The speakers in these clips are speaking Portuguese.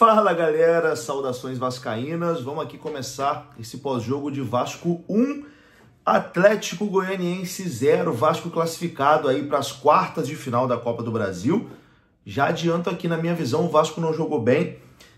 Fala galera, saudações vascaínas, vamos aqui começar esse pós-jogo de Vasco 1, Atlético Goianiense 0, Vasco classificado aí para as quartas de final da Copa do Brasil. Já adianto aqui na minha visão, o Vasco não jogou bem,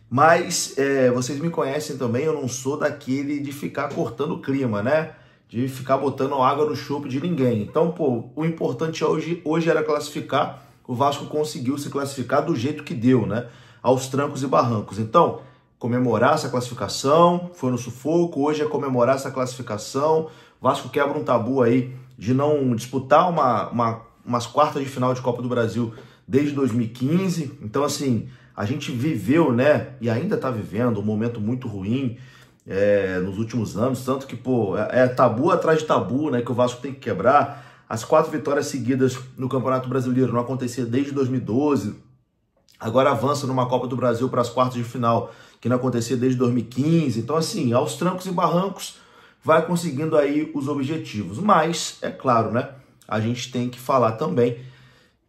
mas vocês me conhecem também, eu não sou daquele de ficar cortando o clima, né? De ficar botando água no chope de ninguém. Então, pô, o importante hoje era classificar, o Vasco conseguiu se classificar do jeito que deu, né? Aos trancos e barrancos. Então, comemorar essa classificação, foi no sufoco, hoje é comemorar essa classificação. O Vasco quebra um tabu aí de não disputar umas quartas de final de Copa do Brasil desde 2015. Então, assim, a gente viveu, né, e ainda tá vivendo um momento muito ruim nos últimos anos, tanto que, pô, é tabu atrás de tabu, né, que o Vasco tem que quebrar. As 4 vitórias seguidas no Campeonato Brasileiro não acontecia desde 2012. Agora avança numa Copa do Brasil para as quartas de final, que não acontecia desde 2015. Então, assim, aos trancos e barrancos, vai conseguindo aí os objetivos. Mas, é claro, né? A gente tem que falar também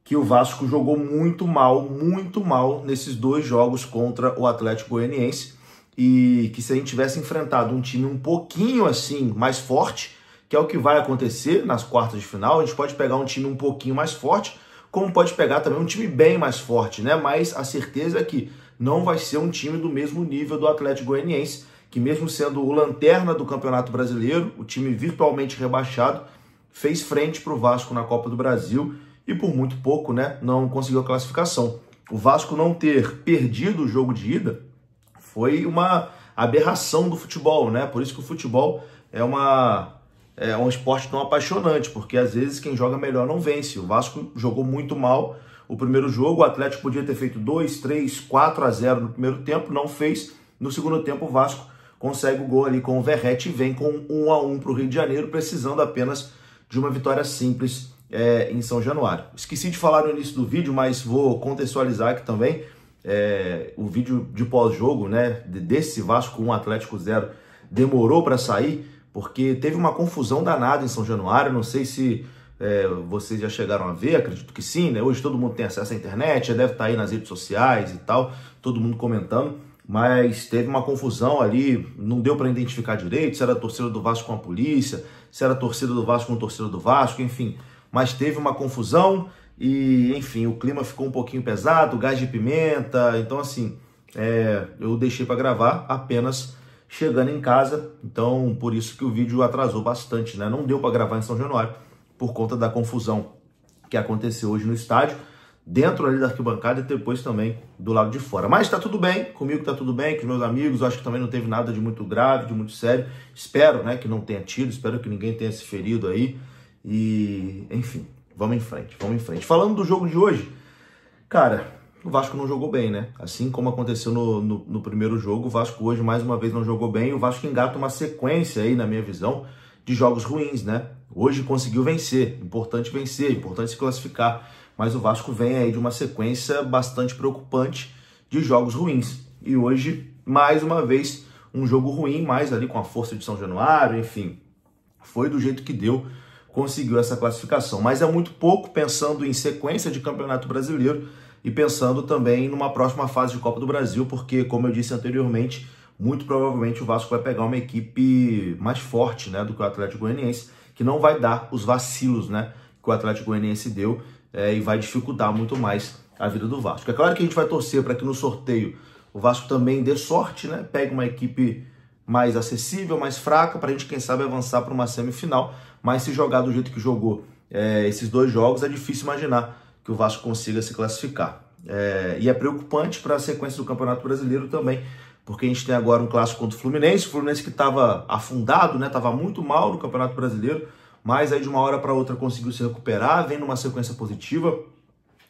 que o Vasco jogou muito mal nesses 2 jogos contra o Atlético Goianiense. E que se a gente tivesse enfrentado um time um pouquinho, assim, mais forte, que é o que vai acontecer nas quartas de final, a gente pode pegar um time um pouquinho mais forte, como pode pegar também um time bem mais forte, né? Mas a certeza é que não vai ser um time do mesmo nível do Atlético Goianiense, que mesmo sendo o lanterna do Campeonato Brasileiro, o time virtualmente rebaixado, fez frente para o Vasco na Copa do Brasil e por muito pouco, né, não conseguiu a classificação. O Vasco não ter perdido o jogo de ida foi uma aberração do futebol, né? Por isso que o futebol é um esporte tão apaixonante, porque às vezes quem joga melhor não vence. O Vasco jogou muito mal o primeiro jogo, o Atlético podia ter feito 2, 3, 4-0 no primeiro tempo, não fez. No segundo tempo o Vasco consegue o gol ali com o Verratti e vem com 1-1 para o Rio de Janeiro, precisando apenas de uma vitória simples em São Januário. Esqueci de falar no início do vídeo, mas vou contextualizar aqui também. O vídeo de pós-jogo, né, desse Vasco 1, Atlético 0, demorou para sair, porque teve uma confusão danada em São Januário. Não sei se vocês já chegaram a ver, acredito que sim, né? Hoje todo mundo tem acesso à internet, já deve estar aí nas redes sociais e tal, todo mundo comentando, mas teve uma confusão ali, não deu para identificar direito se era a torcida do Vasco com a polícia, se era a torcida do Vasco com a torcida do Vasco, enfim, mas teve uma confusão e, enfim, o clima ficou um pouquinho pesado, gás de pimenta, então assim, eu deixei para gravar apenas chegando em casa, então por isso que o vídeo atrasou bastante, né? Não deu para gravar em São Januário por conta da confusão que aconteceu hoje no estádio, dentro ali da arquibancada e depois também do lado de fora. Mas tá tudo bem, comigo tá tudo bem, com os meus amigos, eu acho que também não teve nada de muito grave, de muito sério. Espero, né, que não tenha tido, espero que ninguém tenha se ferido aí. E, enfim, vamos em frente, vamos em frente. Falando do jogo de hoje, cara, o Vasco não jogou bem, né? Assim como aconteceu no primeiro jogo, o Vasco hoje mais uma vez não jogou bem. O Vasco engata uma sequência aí, na minha visão, de jogos ruins, né? Hoje conseguiu vencer, importante se classificar. Mas o Vasco vem aí de uma sequência bastante preocupante de jogos ruins. E hoje, mais uma vez, um jogo ruim, mais ali com a força de São Januário, enfim. Foi do jeito que deu, conseguiu essa classificação. Mas é muito pouco pensando em sequência de Campeonato Brasileiro e pensando também numa próxima fase de Copa do Brasil, porque, como eu disse anteriormente, muito provavelmente o Vasco vai pegar uma equipe mais forte, né, do que o Atlético Goianiense, que não vai dar os vacilos, né, que o Atlético Goianiense deu, e vai dificultar muito mais a vida do Vasco. É claro que a gente vai torcer para que no sorteio o Vasco também dê sorte, né, pegue uma equipe mais acessível, mais fraca, para a gente, quem sabe, avançar para uma semifinal, mas se jogar do jeito que jogou esses 2 jogos, é difícil imaginar que o Vasco consiga se classificar. E é preocupante para a sequência do Campeonato Brasileiro também, porque a gente tem agora um clássico contra o Fluminense que estava afundado, né? Estava muito mal no Campeonato Brasileiro, mas aí de uma hora para outra conseguiu se recuperar, vem numa sequência positiva,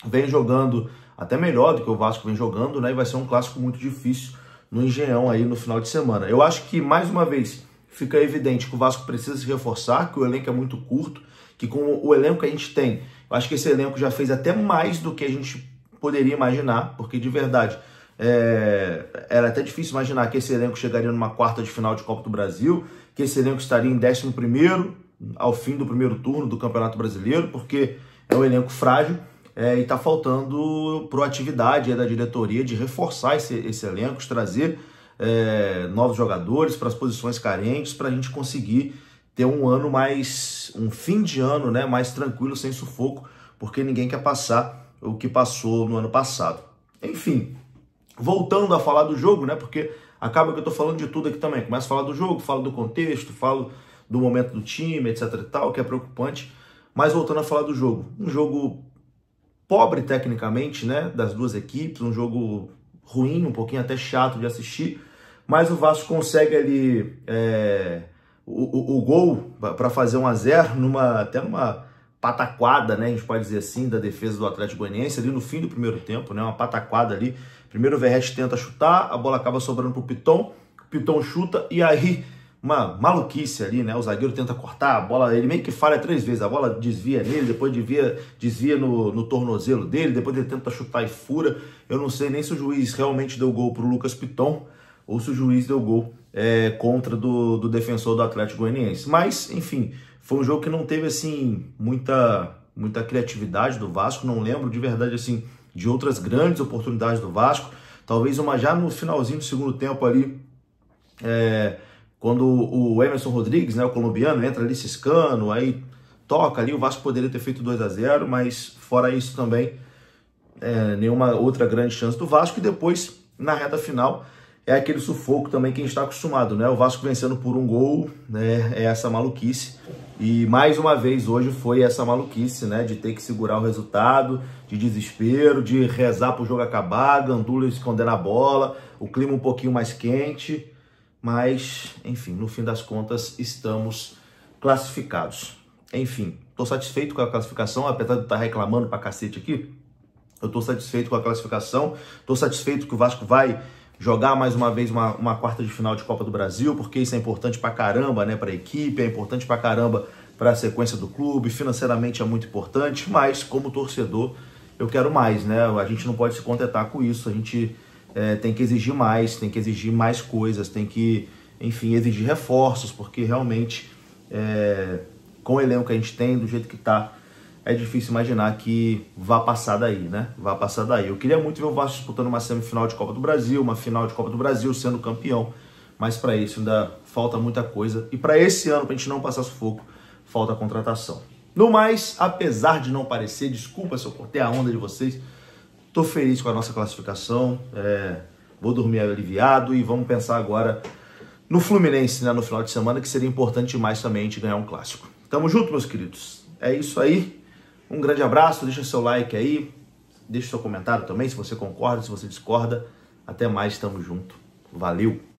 vem jogando até melhor do que o Vasco vem jogando, né? E vai ser um clássico muito difícil no Engenhão aí no final de semana. Eu acho que, mais uma vez, fica evidente que o Vasco precisa se reforçar, que o elenco é muito curto, que com o elenco que a gente tem, eu acho que esse elenco já fez até mais do que a gente poderia imaginar, porque de verdade era até difícil imaginar que esse elenco chegaria numa quarta de final de Copa do Brasil, que esse elenco estaria em 11º ao fim do primeiro turno do Campeonato Brasileiro, porque é um elenco frágil. e está faltando proatividade da diretoria de reforçar esse elenco, de trazer novos jogadores para as posições carentes, para a gente conseguir ter um fim de ano, né, mais tranquilo, sem sufoco, porque ninguém quer passar o que passou no ano passado. Enfim, voltando a falar do jogo, né, porque acaba que eu tô falando de tudo aqui também. Começo a falar do jogo, falo do contexto, falo do momento do time, etc e tal, que é preocupante. Mas voltando a falar do jogo. Um jogo pobre tecnicamente, né, das duas equipes. Um jogo ruim, um pouquinho até chato de assistir. Mas o Vasco consegue ali o gol para fazer 1-0 até numa pataquada, né, a gente pode dizer assim, da defesa do Atlético Goianiense ali no fim do primeiro tempo, né, uma pataquada ali. Primeiro o Verratti tenta chutar, a bola acaba sobrando pro Piton, o Piton chuta e aí uma maluquice ali, né? O zagueiro tenta cortar a bola, ele meio que falha 3 vezes, a bola desvia nele, depois desvia no tornozelo dele, depois ele tenta chutar e fura. Eu não sei nem se o juiz realmente deu gol pro Lucas Piton ou se o juiz deu gol contra do defensor do Atlético Goianiense. Mas, enfim, foi um jogo que não teve assim muita criatividade do Vasco, não lembro de verdade assim de outras grandes oportunidades do Vasco, talvez uma já no finalzinho do segundo tempo ali, quando o Emerson Rodrigues, né, o colombiano, entra ali ciscando, aí toca ali, o Vasco poderia ter feito 2-0, mas fora isso também, nenhuma outra grande chance do Vasco, e depois, na reta final, é aquele sufoco também que a gente está acostumado, né, o Vasco vencendo por 1 gol, né, é essa maluquice. E mais uma vez hoje foi essa maluquice, né, de ter que segurar o resultado, de desespero, de rezar para o jogo acabar, Gandula esconder na bola, o clima um pouquinho mais quente, mas, enfim, no fim das contas estamos classificados. Enfim, estou satisfeito com a classificação, apesar de estar reclamando pra cacete aqui, eu estou satisfeito com a classificação, estou satisfeito que o Vasco vai jogar mais uma vez uma quarta de final de Copa do Brasil, porque isso é importante pra caramba, né, pra equipe, é importante pra caramba pra sequência do clube, financeiramente é muito importante, mas como torcedor eu quero mais, né, a gente não pode se contentar com isso, a gente tem que exigir mais coisas, tem que, enfim, exigir reforços, porque realmente com o elenco que a gente tem, do jeito que tá, é difícil imaginar que vá passar daí, né? Vá passar daí. Eu queria muito ver o Vasco disputando uma semifinal de Copa do Brasil, uma final de Copa do Brasil, sendo campeão. Mas para isso ainda falta muita coisa. E para esse ano, para a gente não passar sufoco, falta a contratação. No mais, apesar de não parecer, desculpa se eu cortei a onda de vocês, tô feliz com a nossa classificação. Vou dormir aliviado e vamos pensar agora no Fluminense, né, no final de semana, que seria importante demais também a gente ganhar um clássico. Tamo junto, meus queridos. É isso aí. Um grande abraço, deixa seu like aí, deixa seu comentário também, se você concorda, se você discorda. Até mais, tamo junto. Valeu!